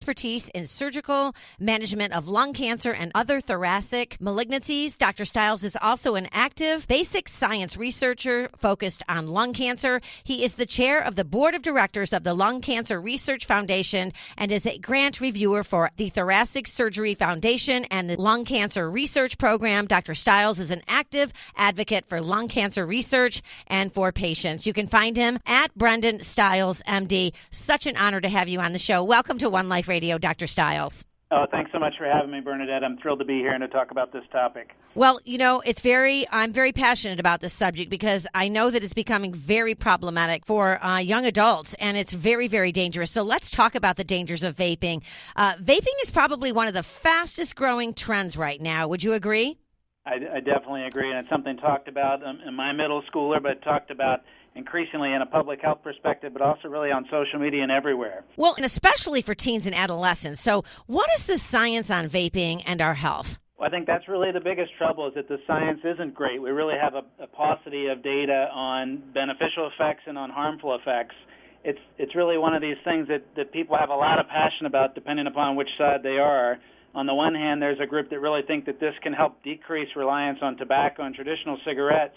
expertise in surgical management of lung cancer and other thoracic malignancies. Dr. Stiles is also an active basic science researcher focused on lung cancer. He is the chair of the board of directors of the Lung Cancer Research Foundation and is a grant reviewer for the Thoracic Surgery Foundation and the Lung Cancer Research Program. Dr. Stiles is an active advocate for lung cancer research and for patients. You can find him at Brendon Stiles, MD. Such an honor to have you on the show. Welcome to One Life Radio, Dr. Stiles. Oh, thanks so much for having me, Bernadette. I'm thrilled to be here and to talk about this topic. Well, I'm very passionate about this subject because I know that it's becoming very problematic for young adults, and it's very, very dangerous. So let's talk about the dangers of vaping. Vaping is probably one of the fastest growing trends right now. Would you agree? I definitely agree, and it's something talked about in my middle schooler, but talked about increasingly in a public health perspective, but also really on social media and everywhere. Well, and especially for teens and adolescents. So what is the science on vaping and our health? Well, I think that's really the biggest trouble, is that the science isn't great. We really have a paucity of data on beneficial effects and on harmful effects. It's really one of these things that people have a lot of passion about, depending upon which side they are. On the one hand, there's a group that really think that this can help decrease reliance on tobacco and traditional cigarettes.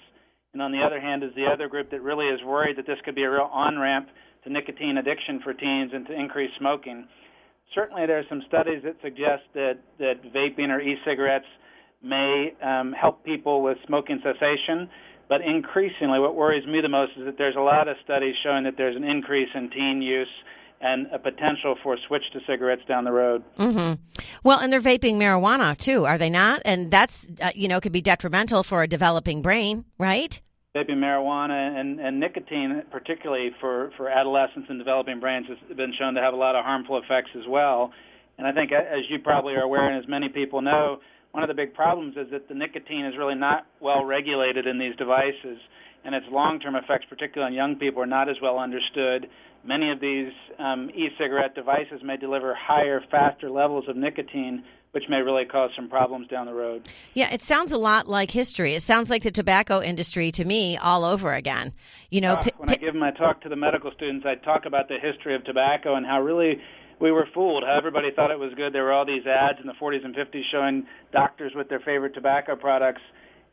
And on the other hand is the other group that really is worried that this could be a real on-ramp to nicotine addiction for teens and to increase smoking. Certainly there are some studies that suggest that vaping or e-cigarettes may help people with smoking cessation, but increasingly what worries me the most is that there's a lot of studies showing that there's an increase in teen use and a potential for a switch to cigarettes down the road. Mm-hmm. Well, and they're vaping marijuana, too, are they not? And that's, could be detrimental for a developing brain, right? Vaping marijuana and nicotine, particularly for adolescents and developing brains, has been shown to have a lot of harmful effects as well. And I think, as you probably are aware and as many people know, one of the big problems is that the nicotine is really not well regulated in these devices, and its long-term effects, particularly on young people, are not as well understood. Many of these e-cigarette devices may deliver higher, faster levels of nicotine, which may really cause some problems down the road. Yeah, it sounds a lot like history. It sounds like the tobacco industry to me all over again. When I give my talk to the medical students, I talk about the history of tobacco and how really we were fooled, how everybody thought it was good. There were all these ads in the 40s and 50s showing doctors with their favorite tobacco products.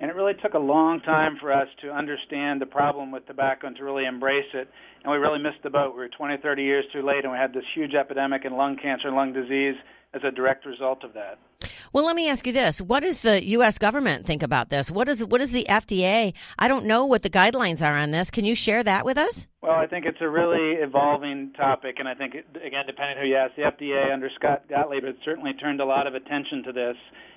And it really took a long time for us to understand the problem with tobacco and to really embrace it. And we really missed the boat. We were 20, 30 years too late, and we had this huge epidemic in lung cancer and lung disease as a direct result of that. Well, let me ask you this. What does the U.S. government think about this? What is the FDA? I don't know what the guidelines are on this. Can you share that with us? Well, I think it's a really evolving topic, and I think, again, depending on who you ask, the FDA under Scott Gottlieb has certainly turned a lot of attention to this.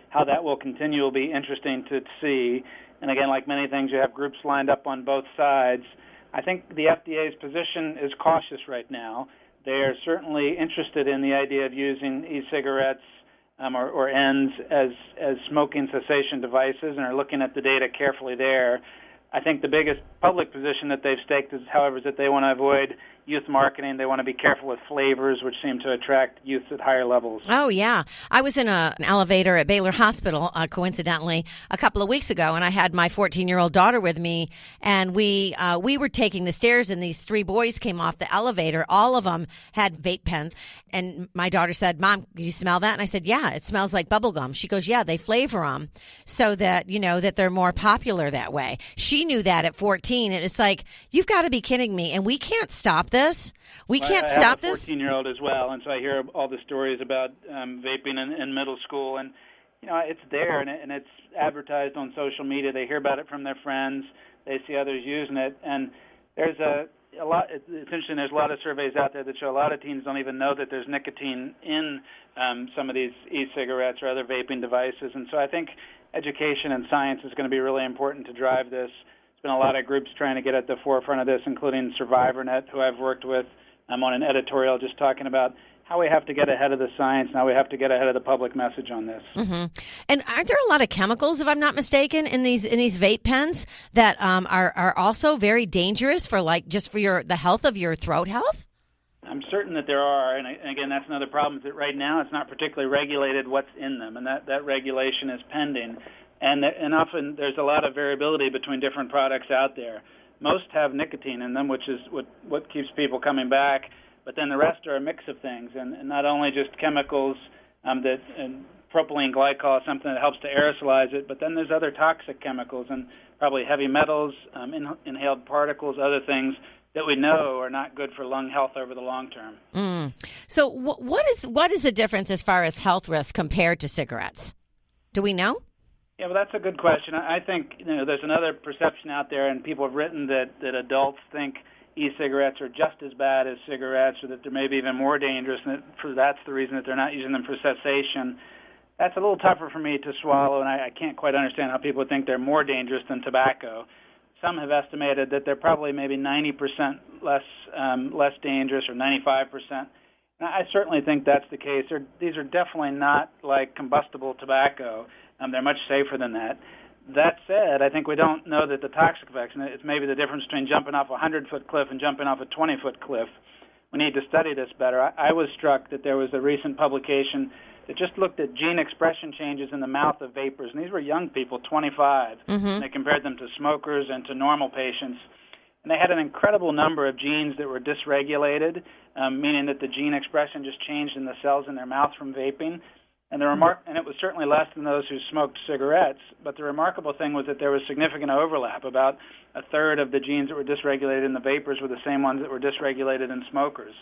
How that will continue will be interesting to see. And again, like many things, you have groups lined up on both sides. I think the FDA's position is cautious right now. They are certainly interested in the idea of using e-cigarettes or ENDS as smoking cessation devices and are looking at the data carefully there. I think the biggest public position that they've staked is, however, is that they want to avoid youth marketing. They want to be careful with flavors, which seem to attract youth at higher levels. Oh, yeah. I was in an elevator at Baylor Hospital, coincidentally, a couple of weeks ago, and I had my 14-year-old daughter with me, and we were taking the stairs, and these three boys came off the elevator. All of them had vape pens, and my daughter said, "Mom, do you smell that?" And I said, "Yeah, it smells like bubble gum." She goes, "Yeah, they flavor them so that, that they're more popular that way." She knew that at 14, and it's like, you've got to be kidding me, and we can't stop this. We can't stop this. I have a 14-year-old as well, and so I hear all the stories about vaping in middle school, and it's there, and it's advertised on social media. They hear about it from their friends. They see others using it, and there's a lot. It's interesting. There's a lot of surveys out there that show a lot of teens don't even know that there's nicotine in some of these e-cigarettes or other vaping devices, and so I think education and science is going to be really important to drive this. There's been a lot of groups trying to get at the forefront of this, including SurvivorNet, who I've worked with on an editorial just talking about how we have to get ahead of the science, and how we have to get ahead of the public message on this. Mm-hmm. And aren't there a lot of chemicals, if I'm not mistaken, in these vape pens that are also very dangerous for the health of your throat health? I'm certain that there are, and again, that's another problem, is that right now it's not particularly regulated what's in them, and that regulation is pending. And often there's a lot of variability between different products out there. Most have nicotine in them, which is what keeps people coming back. but then the rest are a mix of things, and not only just chemicals that and propylene glycol is something that helps to aerosolize it, but then there's other toxic chemicals and probably heavy metals, inhaled particles, other things that we know are not good for lung health over the long term. So what is the difference as far as health risks compared to cigarettes? Do we know? Yeah, well, that's a good question. I think there's another perception out there, and people have written that adults think e-cigarettes are just as bad as cigarettes, or that they're maybe even more dangerous, and that's the reason that they're not using them for cessation. That's a little tougher for me to swallow, and I can't quite understand how people think they're more dangerous than tobacco. Some have estimated that they're probably maybe 90% less dangerous, or 95%. And I certainly think that's the case. These are definitely not like combustible tobacco. They're much safer than that. That said, I think we don't know that the toxic effects, and it's maybe the difference between jumping off a 100-foot cliff and jumping off a 20-foot cliff. We need to study this better. I was struck that there was a recent publication that just looked at gene expression changes in the mouth of vapors, and these were young people, 25. And they compared them to smokers and to normal patients. And they had an incredible number of genes that were dysregulated, meaning that the gene expression just changed in the cells in their mouth from vaping. And and it was certainly less than those who smoked cigarettes. But the remarkable thing was that there was significant overlap. About a third of the genes that were dysregulated in the vapors were the same ones that were dysregulated in smokers.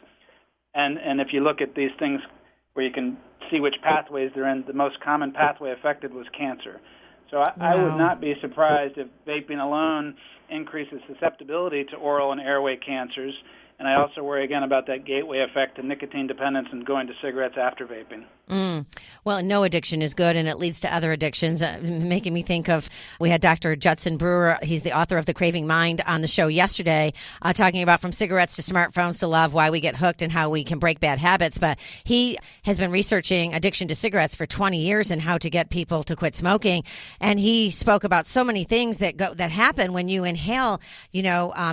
And if you look at these things where you can see which pathways they're in, the most common pathway affected was cancer. So I would not be surprised if vaping alone increases susceptibility to oral and airway cancers. And I also worry, again, about that gateway effect to nicotine dependence and going to cigarettes after vaping. Well, no addiction is good, and it leads to other addictions, making me think of, we had Dr. Judson Brewer, he's the author of The Craving Mind, on the show yesterday, talking about from cigarettes to smartphones to love, why we get hooked and how we can break bad habits. But he has been researching addiction to cigarettes for 20 years and how to get people to quit smoking. And he spoke about so many things that happen when you inhale,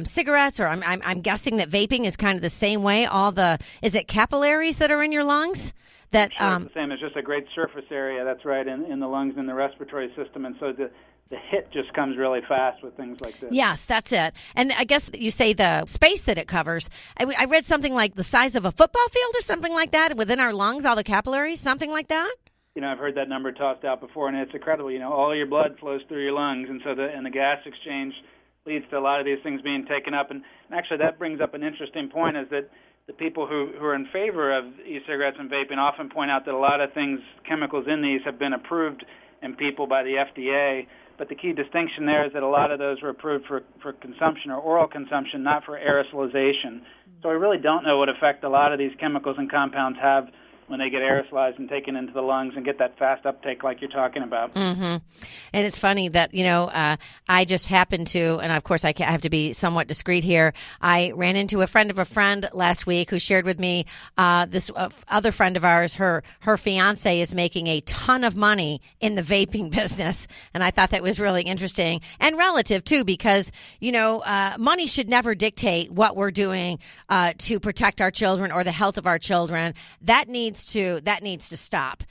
cigarettes, or I'm guessing that vaping is kind of the same way. Is it capillaries that are in your lungs? That sure, it's the same. It's just a great surface area, that's right, in the lungs and the respiratory system, and so the hit just comes really fast with things like this. Yes, that's it. And I guess you say the space that it covers. I read something like the size of a football field or something like that within our lungs, all the capillaries, something like that? I've heard that number tossed out before, and it's incredible. All your blood flows through your lungs, and so the gas exchange leads to a lot of these things being taken up. And actually that brings up an interesting point, is that the people who are in favor of e-cigarettes and vaping often point out that a lot of things, chemicals in these, have been approved in people by the FDA. But the key distinction there is that a lot of those were approved for consumption or oral consumption, not for aerosolization. So we really don't know what effect a lot of these chemicals and compounds have when they get aerosolized and taken into the lungs and get that fast uptake like you're talking about. And it's funny that, I just happened to, and of course I have to be somewhat discreet here, I ran into a friend of a friend last week who shared with me this other friend of ours, her fiance is making a ton of money in the vaping business. And I thought that was really interesting and relative too, because, money should never dictate what we're doing to protect our children or the health of our children. That needs to stop.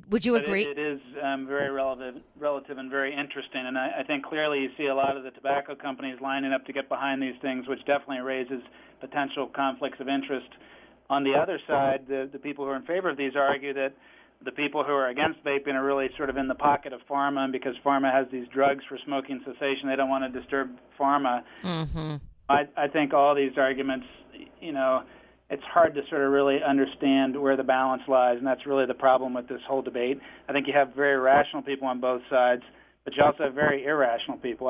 Would you agree? It is very relative and very interesting, and I think clearly you see a lot of the tobacco companies lining up to get behind these things, which definitely raises potential conflicts of interest. On the other side, the people who are in favor of these argue that the people who are against vaping are really sort of in the pocket of pharma, and because pharma has these drugs for smoking cessation, they don't want to disturb pharma. I think all these arguments, it's hard to sort of really understand where the balance lies, and that's really the problem with this whole debate. I think you have very rational people on both sides, but you also have very irrational people.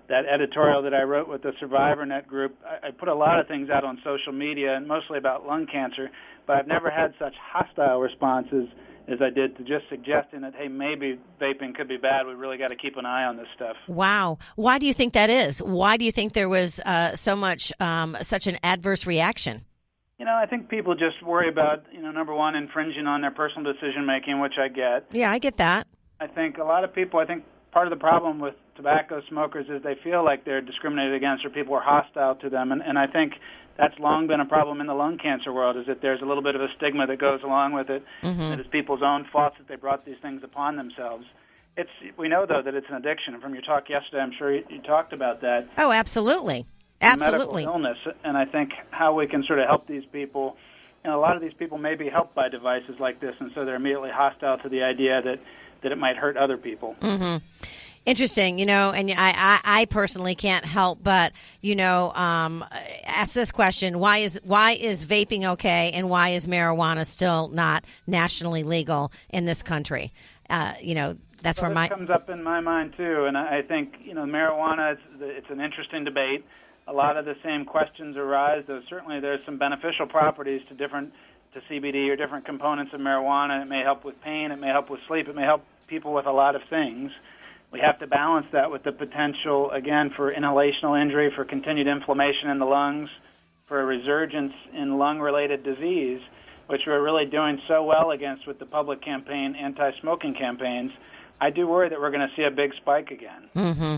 That editorial that I wrote with the SurvivorNet group, I put a lot of things out on social media, and mostly about lung cancer, but I've never had such hostile responses as I did to just suggesting that, hey, maybe vaping could be bad. We really got to keep an eye on this stuff. Wow. Why do you think that is? Why do you think there was such an adverse reaction? I think people just worry about, number one, infringing on their personal decision-making, which I get. Yeah, I get that. I think a lot of people, part of the problem with tobacco smokers is they feel like they're discriminated against or people are hostile to them. And I think that's long been a problem in the lung cancer world, is that there's a little bit of a stigma that goes along with it, that it's people's own fault that they brought these things upon themselves. We know, though, that it's an addiction. And from your talk yesterday, I'm sure you talked about that. Oh, absolutely. Absolutely. medical illness. And I think how we can sort of help these people, a lot of these people may be helped by devices like this, and so they're immediately hostile to the idea that it might hurt other people. Mm-hmm. Interesting, and I personally can't help but, ask this question: Why is vaping okay, and why is marijuana still not nationally legal in this country? That's where this comes up in my mind too, and I think marijuana. It's an interesting debate. A lot of the same questions arise, though certainly there's some beneficial properties to CBD or different components of marijuana. It may help with pain, it may help with sleep, it may help people with a lot of things. We have to balance that with the potential, again, for inhalational injury, for continued inflammation in the lungs, for a resurgence in lung-related disease, which we're really doing so well against with the public campaign, anti-smoking campaigns. I do worry that we're going to see a big spike again. Mm-hmm.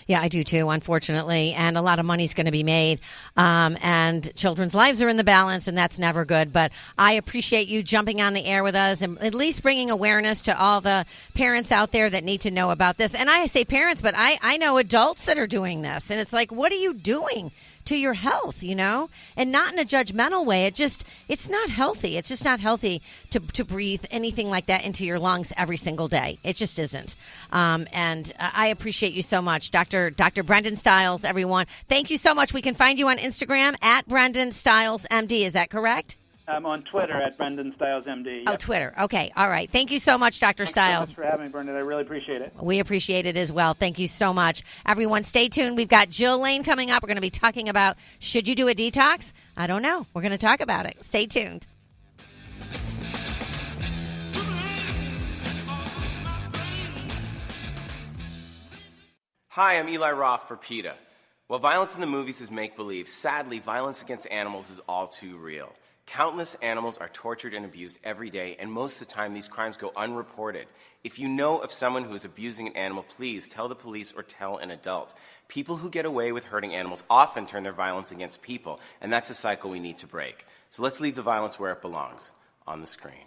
Yeah, I do too, unfortunately. And a lot of money's going to be made. And children's lives are in the balance, and that's never good. But I appreciate you jumping on the air with us and at least bringing awareness to all the parents out there that need to know about this. And I say parents, but I know adults that are doing this. And it's like, what are you doing to your health, and not in a judgmental way. It's not healthy. It's just not healthy to breathe anything like that into your lungs every single day. It just isn't. And I appreciate you so much, Dr. Brendon Stiles, everyone. Thank you so much. We can find you on Instagram at Brendon Stiles MD. Is that correct? I'm on Twitter at Brendon Stiles MD. Yep. Oh, Twitter. Okay. All right. Thank you so much, Dr. Stiles. Thanks so much for having me, Brendon. I really appreciate it. We appreciate it as well. Thank you so much. Everyone, stay tuned. We've got Jill Lane coming up. We're going to be talking about, should you do a detox? I don't know. We're going to talk about it. Stay tuned. Hi, I'm Eli Roth for PETA. While violence in the movies is make-believe, sadly, violence against animals is all too real. Countless animals are tortured and abused every day, and most of the time these crimes go unreported. If you know of someone who is abusing an animal, please tell the police or tell an adult. People who get away with hurting animals often turn their violence against people, and that's a cycle we need to break. So let's leave the violence where it belongs, on the screen.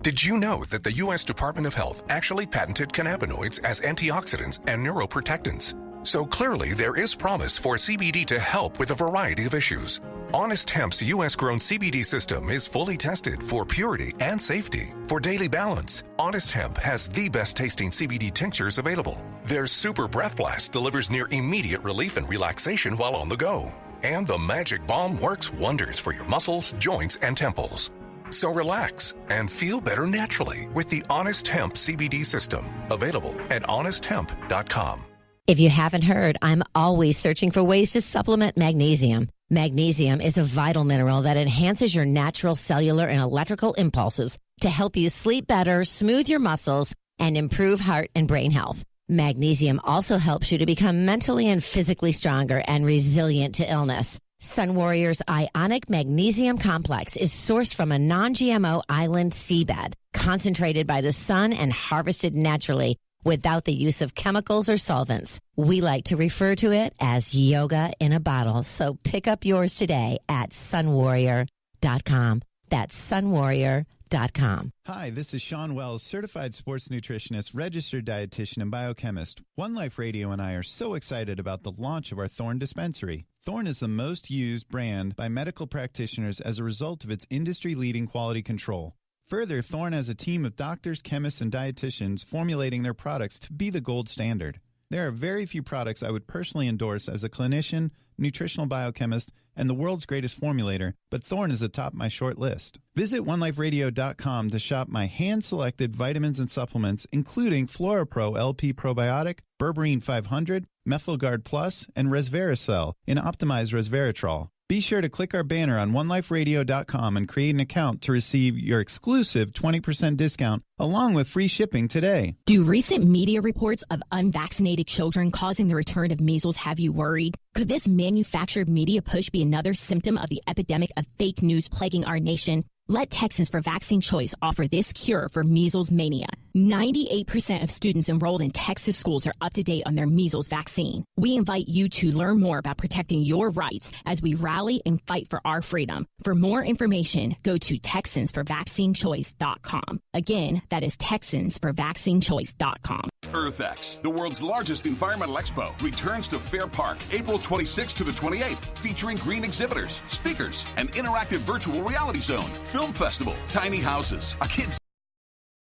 Did you know that the U.S. Department of Health actually patented cannabinoids as antioxidants and neuroprotectants? So clearly there is promise for CBD to help with a variety of issues. Honest Hemp's U.S.-grown CBD system is fully tested for purity and safety. For daily balance, Honest Hemp has the best-tasting CBD tinctures available. Their Super Breath Blast delivers near immediate relief and relaxation while on the go. And the Magic Balm works wonders for your muscles, joints, and temples. So relax and feel better naturally with the Honest Hemp CBD system, available at honesthemp.com. If you haven't heard, I'm always searching for ways to supplement magnesium. Magnesium is a vital mineral that enhances your natural cellular and electrical impulses to help you sleep better, smooth your muscles, and improve heart and brain health. Magnesium also helps you to become mentally and physically stronger and resilient to illness. Sun Warrior's Ionic Magnesium Complex is sourced from a non-GMO island seabed, concentrated by the sun and harvested naturally without the use of chemicals or solvents. We like to refer to it as yoga in a bottle, so pick up yours today at sunwarrior.com. That's sunwarrior.com. Hi, this is Sean Wells, certified sports nutritionist, registered dietitian, and biochemist. One Life Radio and I are so excited about the launch of our Thorne dispensary. Thorne is the most used brand by medical practitioners as a result of its industry-leading quality control. Further, Thorne has a team of doctors, chemists, and dietitians formulating their products to be the gold standard. There are very few products I would personally endorse as a clinician, nutritional biochemist, and the world's greatest formulator, but Thorne is atop my short list. Visit OneLifeRadio.com to shop my hand-selected vitamins and supplements, including FloraPro LP Probiotic, Berberine 500, MethylGuard Plus, and Resveratrol in optimized resveratrol. Be sure to click our banner on OneLifeRadio.com and create an account to receive your exclusive 20% discount along with free shipping today. Do recent media reports of unvaccinated children causing the return of measles have you worried? Could this manufactured media push be another symptom of the epidemic of fake news plaguing our nation? Let Texans for Vaccine Choice offer this cure for measles mania. 98% of students enrolled in Texas schools are up to date on their measles vaccine. We invite you to learn more about protecting your rights as we rally and fight for our freedom. For more information, go to TexansForVaccineChoice.com. Again, that is TexansForVaccineChoice.com. EarthX, the world's largest environmental expo, returns to Fair Park April 26th to the 28th, featuring green exhibitors, speakers, an interactive virtual reality zone, film festival, tiny houses, a kids